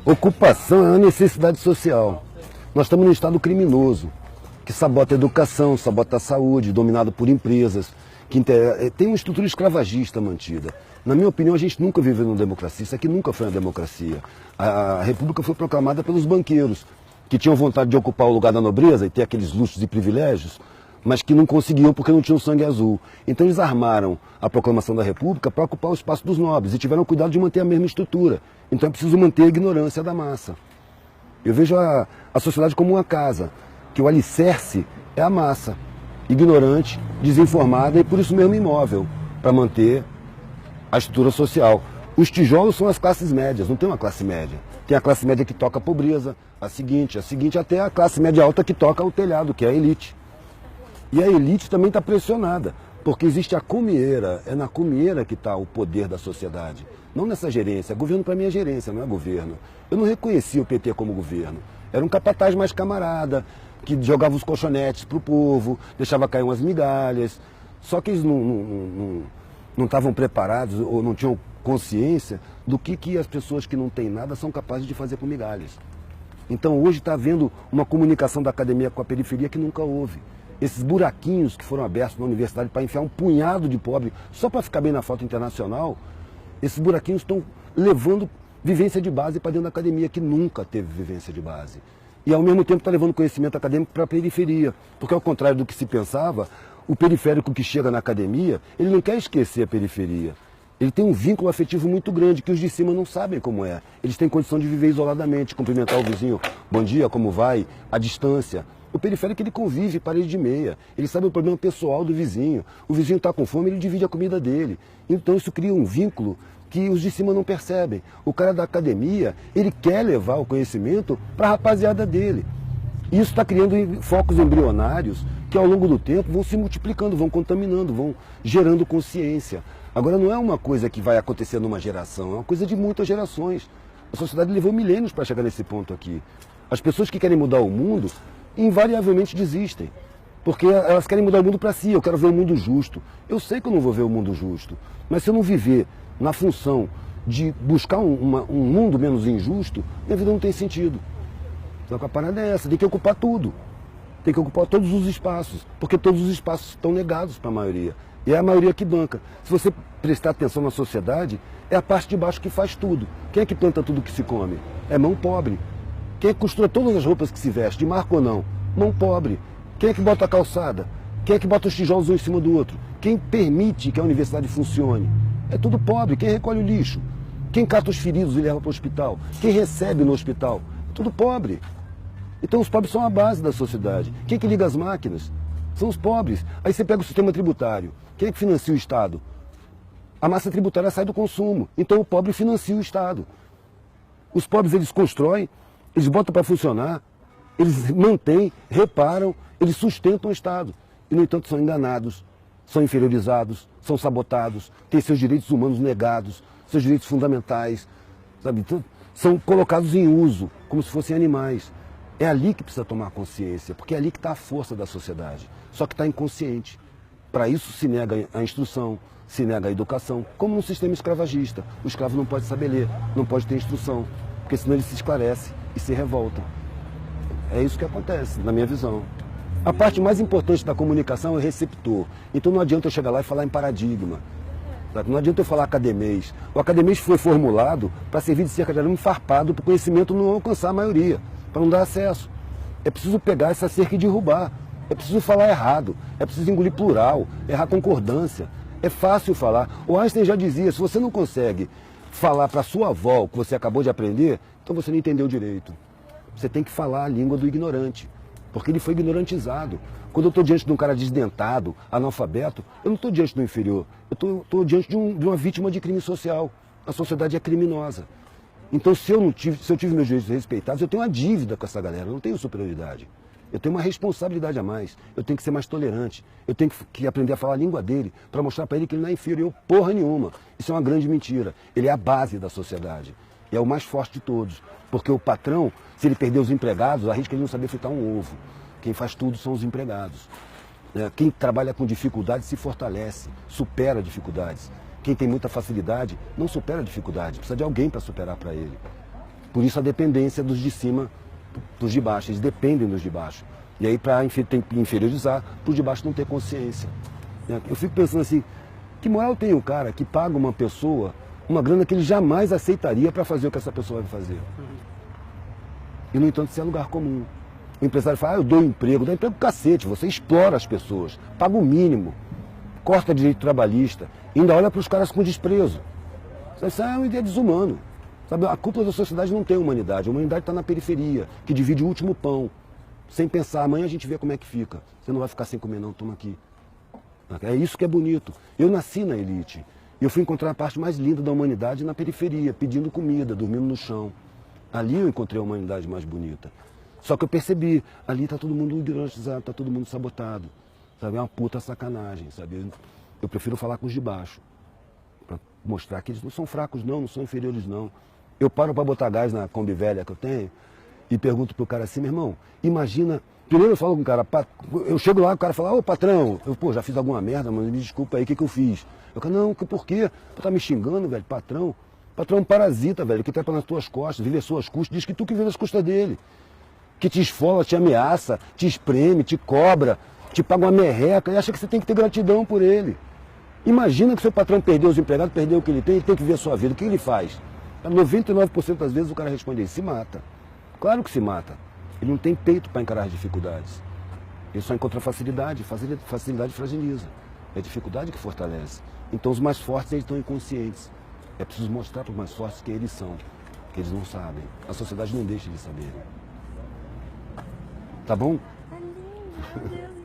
Ocupação é uma necessidade social. Nós estamos num estado criminoso, que sabota a educação, sabota a saúde, dominado por empresas, tem uma estrutura escravagista mantida. Na minha opinião, a gente nunca viveu numa democracia, isso aqui nunca foi uma democracia. A República foi proclamada pelos banqueiros, que tinham vontade de ocupar o lugar da nobreza e ter aqueles luxos e privilégios, mas que não conseguiam porque não tinham sangue azul. Então eles armaram a proclamação da República para ocupar o espaço dos nobres e tiveram cuidado de manter a mesma estrutura. Então é preciso manter a ignorância da massa. Eu vejo a sociedade como uma casa, que o alicerce é a massa, ignorante, desinformada e por isso mesmo imóvel, para manter a estrutura social. Os tijolos são as classes médias, não tem uma classe média. Tem a classe média que toca a pobreza, a seguinte até a classe média alta que toca o telhado, que é a elite. E a elite também está pressionada, porque existe a comieira, é na comieira que está o poder da sociedade. Não nessa gerência, governo para mim é gerência, não é governo. Eu não reconhecia o PT como governo. Era um capataz mais camarada, que jogava os colchonetes para o povo, deixava cair umas migalhas. Só que eles não estavam preparados ou não tinham consciência do que as pessoas que não têm nada são capazes de fazer com migalhas. Então hoje está havendo uma comunicação da academia com a periferia que nunca houve. Esses buraquinhos que foram abertos na universidade para enfiar um punhado de pobre só para ficar bem na foto internacional, esses buraquinhos estão levando vivência de base para dentro da academia, que nunca teve vivência de base. E ao mesmo tempo está levando conhecimento acadêmico para a periferia, porque ao contrário do que se pensava, o periférico que chega na academia, ele não quer esquecer a periferia. Ele tem um vínculo afetivo muito grande, que os de cima não sabem como é. Eles têm condição de viver isoladamente, cumprimentar o vizinho, bom dia, como vai, à distância. O periférico ele convive parede de meia, ele sabe o problema pessoal do vizinho. O vizinho está com fome, ele divide a comida dele. Então isso cria um vínculo que os de cima não percebem. O cara da academia, ele quer levar o conhecimento para a rapaziada dele. Isso está criando focos embrionários que ao longo do tempo vão se multiplicando, vão contaminando, vão gerando consciência. Agora não é uma coisa que vai acontecer numa geração, é uma coisa de muitas gerações. A sociedade levou milênios para chegar nesse ponto aqui. As pessoas que querem mudar o mundo, invariavelmente desistem. Porque elas querem mudar o mundo para si, eu quero ver o mundo justo. Eu sei que eu não vou ver o mundo justo, mas se eu não viver na função de buscar um mundo menos injusto, minha vida não tem sentido. Então a parada é essa, tem que ocupar tudo. Tem que ocupar todos os espaços, porque todos os espaços estão negados para a maioria. E é a maioria que banca. Se você prestar atenção na sociedade, é a parte de baixo que faz tudo. Quem é que planta tudo que se come? É mão pobre. Quem é que costura todas as roupas que se veste, de marca ou não? Mão pobre. Quem é que bota a calçada? Quem é que bota os tijolos um em cima do outro? Quem permite que a universidade funcione? É tudo pobre. Quem recolhe o lixo? Quem cata os feridos e leva para o hospital? Quem recebe no hospital? É tudo pobre. Então os pobres são a base da sociedade. Quem é que liga as máquinas? São os pobres. Aí você pega o sistema tributário. Quem é que financia o Estado? A massa tributária sai do consumo. Então o pobre financia o Estado. Os pobres eles constroem, eles botam para funcionar, eles mantêm, reparam, eles sustentam o Estado. E, no entanto, são enganados, são inferiorizados, são sabotados, têm seus direitos humanos negados, seus direitos fundamentais, sabe? Então, são colocados em uso, como se fossem animais. É ali que precisa tomar consciência, porque é ali que está a força da sociedade. Só que está inconsciente. Para isso se nega a instrução, se nega a educação, como num sistema escravagista. O escravo não pode saber ler, não pode ter instrução, porque senão ele se esclarece e se revolta. É isso que acontece, na minha visão. A parte mais importante da comunicação é o receptor. Então não adianta eu chegar lá e falar em paradigma. Sabe? Não adianta eu falar academês. O academês foi formulado para servir de cerca de arame farpado para o conhecimento não alcançar a maioria, para não dar acesso. É preciso pegar essa cerca e derrubar. É preciso falar errado. É preciso engolir plural, errar concordância. É fácil falar. O Einstein já dizia, se você não consegue falar para sua avó o que você acabou de aprender, então você não entendeu direito. Você tem que falar a língua do ignorante, porque ele foi ignorantizado. Quando eu estou diante de um cara desdentado, analfabeto, eu não estou diante do inferior, eu estou diante de uma vítima de crime social. A sociedade é criminosa. Então, se eu tive meus direitos respeitados, eu tenho uma dívida com essa galera, eu não tenho superioridade. Eu tenho uma responsabilidade a mais, eu tenho que ser mais tolerante, eu tenho que aprender a falar a língua dele, para mostrar para ele que ele não é inferior porra nenhuma. Isso é uma grande mentira. Ele é a base da sociedade. E é o mais forte de todos. Porque o patrão, se ele perder os empregados, arrisca ele não saber fritar um ovo. Quem faz tudo são os empregados. Quem trabalha com dificuldade se fortalece, supera dificuldades. Quem tem muita facilidade não supera dificuldade, precisa de alguém para superar para ele. Por isso a dependência dos de cima dos de baixo, eles dependem dos de baixo. E aí para inferiorizar, para os de baixo não ter consciência. Eu fico pensando assim, que moral tem o cara que paga uma pessoa uma grana que ele jamais aceitaria para fazer o que essa pessoa vai fazer? E no entanto isso é lugar comum. O empresário fala, eu dou emprego cacete, você explora as pessoas, paga o mínimo, corta direito trabalhista, ainda olha para os caras com desprezo. Isso é uma ideia desumana. Sabe, a cúpula da sociedade não tem humanidade, a humanidade está na periferia, que divide o último pão, sem pensar, amanhã a gente vê como é que fica. Você não vai ficar sem comer não, toma aqui. É isso que é bonito. Eu nasci na elite, e eu fui encontrar a parte mais linda da humanidade na periferia, pedindo comida, dormindo no chão. Ali eu encontrei a humanidade mais bonita. Só que eu percebi, ali está todo mundo ideologizado, está todo mundo sabotado. Sabe? É uma puta sacanagem, sabe? Eu prefiro falar com os de baixo, para mostrar que eles não são fracos não são inferiores não. Eu paro para botar gás na Kombi velha que eu tenho e pergunto pro cara assim, meu irmão, imagina... Primeiro eu falo com o cara, eu chego lá, o cara fala, ô patrão, eu já fiz alguma merda, mas me desculpa aí, o que eu fiz? Eu falo, não, por quê? Tu tá me xingando, velho, patrão? Patrão é um parasita, velho, que trepa nas tuas costas, vive às suas custas, diz que tu que vive às custas dele. Que te esfola, te ameaça, te espreme, te cobra, te paga uma merreca e acha que você tem que ter gratidão por ele. Imagina que seu patrão perdeu os empregados, perdeu o que ele tem que viver a sua vida. O que ele faz? 99% das vezes o cara responde, ele se mata. Claro que se mata. Ele não tem peito para encarar as dificuldades. Ele só encontra facilidade, facilidade fragiliza. É a dificuldade que fortalece. Então os mais fortes eles estão inconscientes. É preciso mostrar para os mais fortes quem eles são, que eles não sabem. A sociedade não deixa de saber. Tá bom? Tá lindo, meu Deus.